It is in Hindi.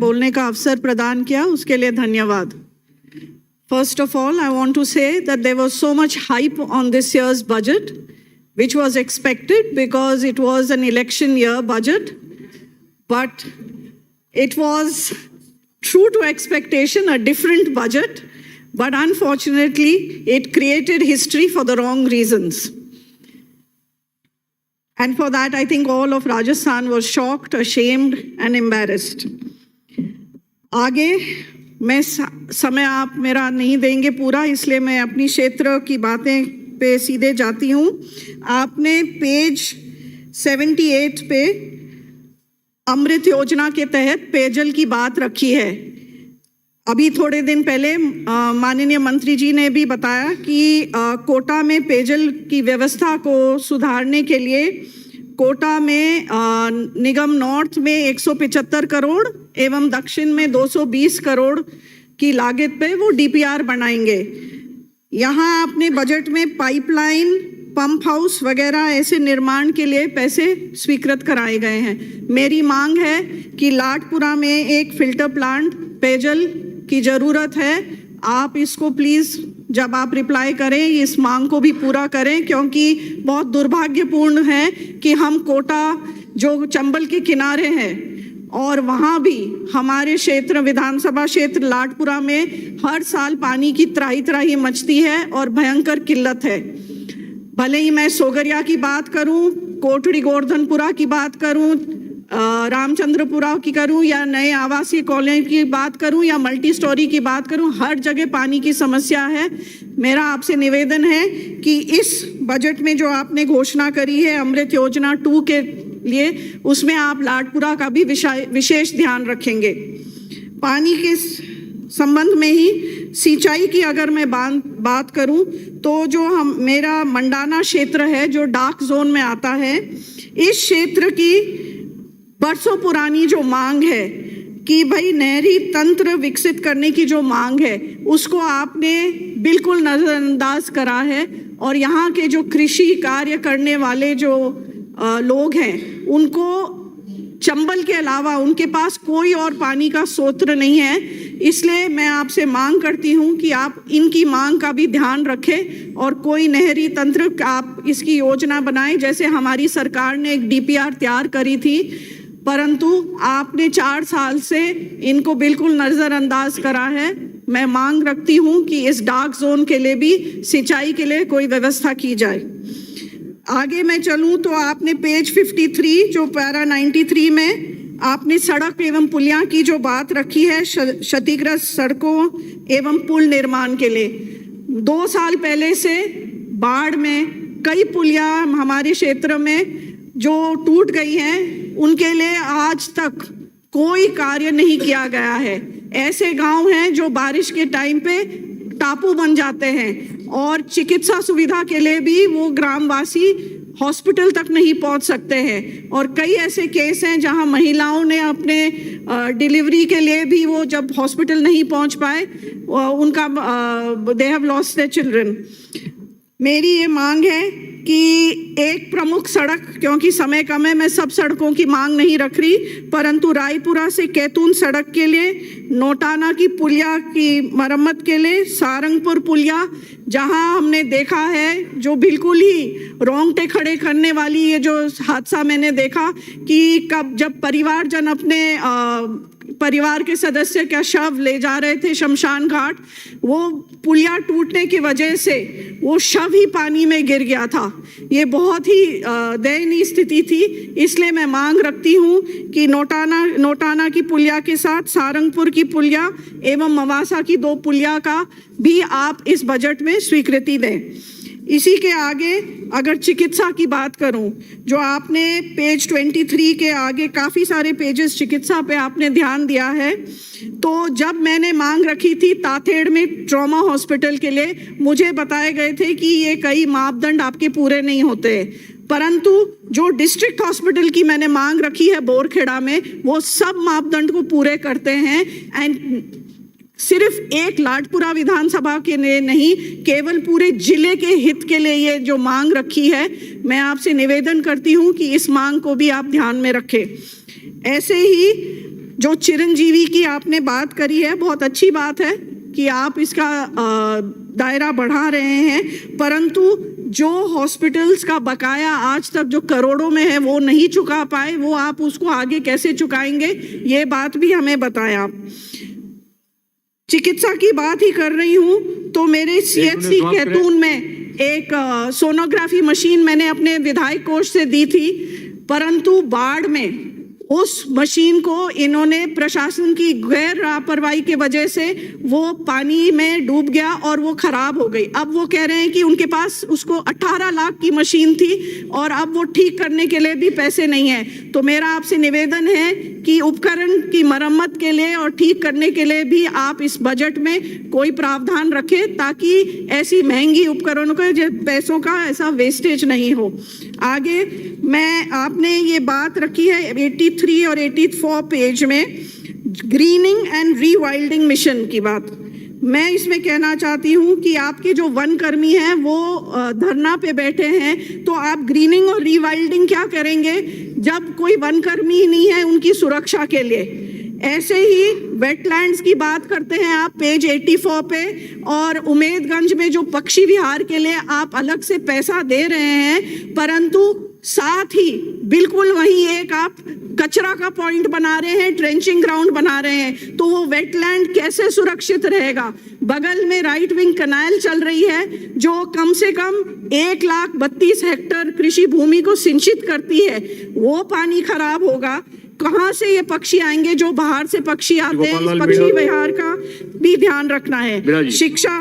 बोलने का अवसर प्रदान किया, उसके लिए धन्यवाद। First of all, I want to say that there was so much hype on this year's budget, which was expected because it was an election year budget. But it was true to expectation, a different budget. But unfortunately, it created history for the wrong reasons. And for that, I think all of Rajasthan was shocked, ashamed, and embarrassed. आगे मैं समय आप मेरा नहीं देंगे पूरा, इसलिए मैं अपनी क्षेत्र की बातें पे सीधे जाती हूँ। आपने पेज 78 पे अमृत योजना के तहत पेयजल की बात रखी है। अभी थोड़े दिन पहले माननीय मंत्री जी ने भी बताया कि कोटा में पेयजल की व्यवस्था को सुधारने के लिए कोटा में निगम नॉर्थ में 175 करोड़ एवं दक्षिण में 220 करोड़ की लागत पे वो डीपीआर बनाएंगे। यहाँ आपने बजट में पाइपलाइन, पंप हाउस वगैरह ऐसे निर्माण के लिए पैसे स्वीकृत कराए गए हैं। मेरी मांग है कि लाडपुरा में एक फिल्टर प्लांट पेयजल की ज़रूरत है। आप इसको प्लीज़ जब आप रिप्लाई करें इस मांग को भी पूरा करें, क्योंकि बहुत दुर्भाग्यपूर्ण है कि हम कोटा जो चंबल के किनारे हैं और वहाँ भी हमारे क्षेत्र विधानसभा क्षेत्र लाडपुरा में हर साल पानी की त्राही त्राही मचती है और भयंकर किल्लत है। भले ही मैं सोगरिया की बात करूं, कोटड़ी गोवर्धनपुरा की बात करूं, रामचंद्रपुरा की करूं या नए आवासीय कॉलोनी की बात करूं या मल्टी स्टोरी की बात करूं, हर जगह पानी की समस्या है। मेरा आपसे निवेदन है कि इस बजट में जो आपने घोषणा करी है अमृत योजना 2 के लिए, उसमें आप लाडपुरा का भी विशेष ध्यान रखेंगे। पानी के संबंध में ही सिंचाई की अगर मैं बात करूं तो जो मेरा मंडाना क्षेत्र है जो डार्क जोन में आता है, इस क्षेत्र की बरसों पुरानी जो मांग है कि भाई नहरी तंत्र विकसित करने की जो मांग है उसको आपने बिल्कुल नज़रअंदाज करा है। और यहाँ के जो कृषि कार्य करने वाले जो लोग हैं उनको चंबल के अलावा उनके पास कोई और पानी का स्रोत नहीं है। इसलिए मैं आपसे मांग करती हूँ कि आप इनकी मांग का भी ध्यान रखें और कोई नहरी तंत्र आप इसकी योजना बनाएं। जैसे हमारी सरकार ने एक डीपीआर तैयार करी थी, परंतु आपने 4 साल से इनको बिल्कुल नज़रअंदाज करा है। मैं मांग रखती हूँ कि इस डार्क जोन के लिए भी सिंचाई के लिए कोई व्यवस्था की जाए। आगे मैं चलूँ तो आपने पेज 53 जो पैरा 93 में आपने सड़क एवं पुलिया की जो बात रखी है, क्षतिग्रस्त सड़कों एवं पुल निर्माण के लिए 2 साल पहले से बाढ़ में कई पुलिया हमारे क्षेत्र में जो टूट गई हैं, उनके लिए आज तक कोई कार्य नहीं किया गया है। ऐसे गांव हैं जो बारिश के टाइम पे टापू बन जाते हैं और चिकित्सा सुविधा के लिए भी वो ग्रामवासी हॉस्पिटल तक नहीं पहुंच सकते हैं। और कई ऐसे केस हैं जहां महिलाओं ने अपने डिलीवरी के लिए भी वो जब हॉस्पिटल नहीं पहुंच पाए, उनका they have lost their children. मेरी ये मांग है कि एक प्रमुख सड़क, क्योंकि समय कम है मैं सब सड़कों की मांग नहीं रख रही, परंतु रायपुरा से कैतून सड़क के लिए, नोटाना की पुलिया की मरम्मत के लिए, सारंगपुर पुलिया जहां हमने देखा है जो बिल्कुल ही रोंगटे खड़े करने वाली ये जो हादसा मैंने देखा कि कब जब परिवारजन अपने परिवार के सदस्य का शव ले जा रहे थे शमशान घाट, वो पुलिया टूटने की वजह से वो शव ही पानी में गिर गया था। ये बहुत ही दयनीय स्थिति थी। इसलिए मैं मांग रखती हूँ कि नोटाना की पुलिया के साथ सारंगपुर की पुलिया एवं मवासा की 2 पुलिया का भी आप इस बजट में स्वीकृति दें। इसी के आगे अगर चिकित्सा की बात करूं, जो आपने पेज 23 के आगे काफ़ी सारे पेजेस चिकित्सा पे आपने ध्यान दिया है, तो जब मैंने मांग रखी थी ताथेड़ में ट्रॉमा हॉस्पिटल के लिए, मुझे बताए गए थे कि ये कई मापदंड आपके पूरे नहीं होते, परंतु जो डिस्ट्रिक्ट हॉस्पिटल की मैंने मांग रखी है बोरखेड़ा में, वो सब मापदंड को पूरे करते हैं। एंड सिर्फ एक लाडपुरा विधानसभा के लिए नहीं, केवल पूरे जिले के हित के लिए ये जो मांग रखी है, मैं आपसे निवेदन करती हूं कि इस मांग को भी आप ध्यान में रखें। ऐसे ही जो चिरंजीवी की आपने बात करी है, बहुत अच्छी बात है कि आप इसका दायरा बढ़ा रहे हैं, परंतु जो हॉस्पिटल्स का बकाया आज तक जो करोड़ों में है वो नहीं चुका पाए, वो आप उसको आगे कैसे चुकाएंगे, ये बात भी हमें बताएं आप। चिकित्सा की बात ही कर रही हूँ तो मेरे CHC खैतून में एक सोनोग्राफी मशीन मैंने अपने विधायक कोष से दी थी, परंतु बाढ़ में उस मशीन को इन्होंने प्रशासन की गैर लापरवाही के वजह से वो पानी में डूब गया और वो खराब हो गई। अब वो कह रहे हैं कि उनके पास उसको 18 लाख की मशीन थी और अब वो ठीक करने के लिए भी पैसे नहीं है। तो मेरा आपसे निवेदन है कि उपकरण की मरम्मत के लिए और ठीक करने के लिए भी आप इस बजट में कोई प्रावधान रखें, ताकि ऐसी महंगी उपकरणों के पैसों का ऐसा वेस्टेज नहीं हो। आगे आपने ये बात रखी है 83 और 84 पेज में, ग्रीनिंग एंड रीवाइल्डिंग मिशन की बात। मैं इसमें कहना चाहती हूँ कि आपके जो वन कर्मी हैं वो धरना पे बैठे हैं, तो आप ग्रीनिंग और रीवाइल्डिंग क्या करेंगे जब कोई वन कर्मी ही नहीं है उनकी सुरक्षा के लिए। ऐसे ही वेटलैंड्स की बात करते हैं आप पेज 84 पे, और उमेदगंज में जो पक्षी विहार के लिए आप अलग से पैसा दे रहे हैं, परंतु साथ ही बिल्कुल वहीं एक आप कचरा का पॉइंट बना रहे हैं, ट्रेंचिंग ग्राउंड बना रहे हैं, तो वो वेटलैंड कैसे सुरक्षित रहेगा। बगल में राइट विंग कैनाल चल रही है जो कम से कम 1,32,000 हेक्टेयर कृषि भूमि को सिंचित करती है, वो पानी खराब होगा, कहाँ से ये पक्षी आएंगे जो बाहर से पक्षी आते हैं। इस पक्षी विहार का भी ध्यान रखना है। शिक्षा